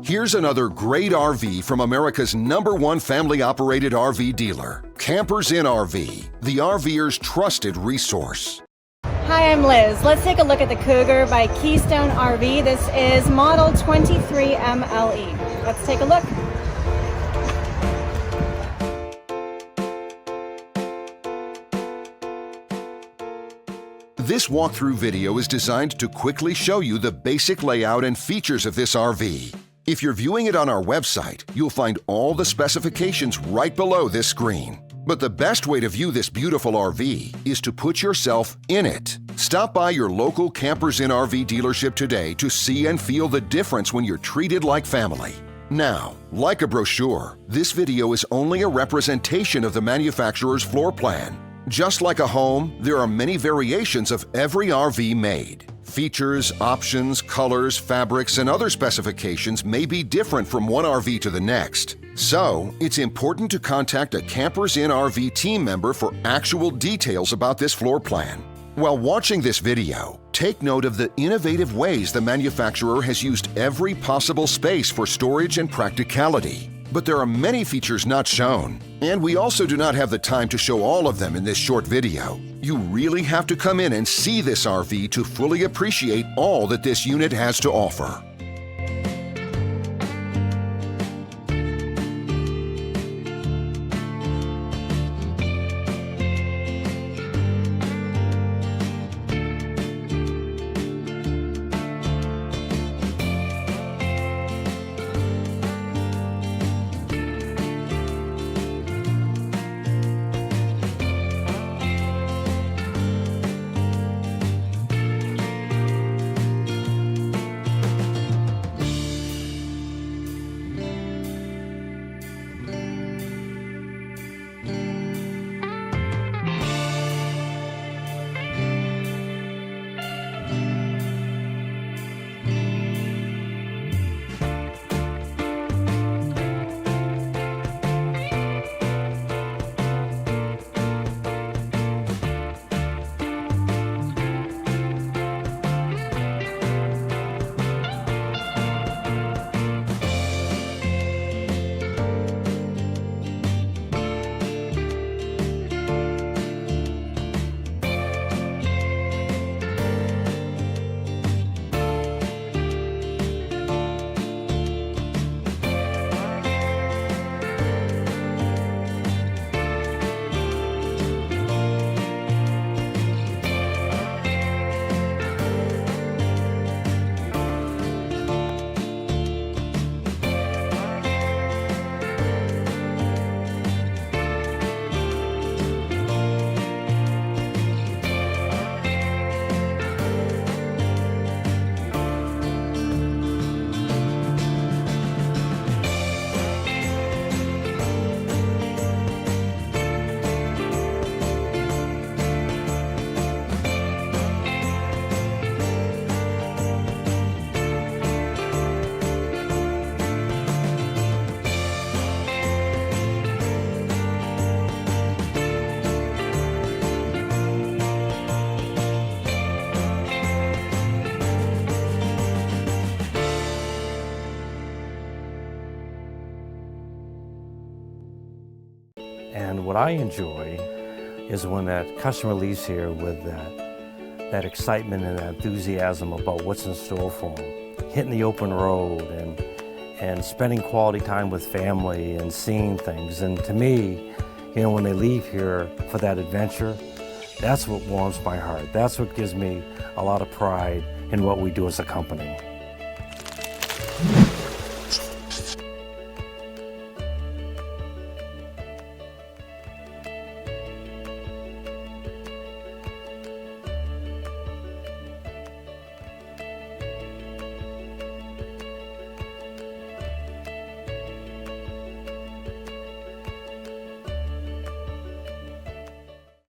Here's another great RV from America's #1 family-operated RV dealer, Campers Inn RV, the RVer's trusted resource. Hi, I'm Liz. Let's take a look at the Cougar by Keystone RV. This is model 23MLE. Let's take a look. This walkthrough video is designed to quickly show you the basic layout and features of this RV. If you're viewing it on our website, you'll find all the specifications right below this screen. But the best way to view this beautiful RV is to put yourself in it. Stop by your local Campers Inn RV dealership today to see and feel the difference when you're treated like family. Now, like a brochure, this video is only a representation of the manufacturer's floor plan. Just like a home, there are many variations of every RV made. Features, options, colors, fabrics, and other specifications may be different from one RV to the next. So, it's important to contact a Campers Inn RV team member for actual details about this floor plan. While watching this video, take note of the innovative ways the manufacturer has used every possible space for storage and practicality. But there are many features not shown, and we also do not have the time to show all of them in this short video. You really have to come in and see this RV to fully appreciate all that this unit has to offer. And what I enjoy is when that customer leaves here with that excitement and that enthusiasm about what's in store for them. Hitting the open road and spending quality time with family and seeing things. And to me, you know, when they leave here for that adventure, that's what warms my heart. That's what gives me a lot of pride in what we do as a company.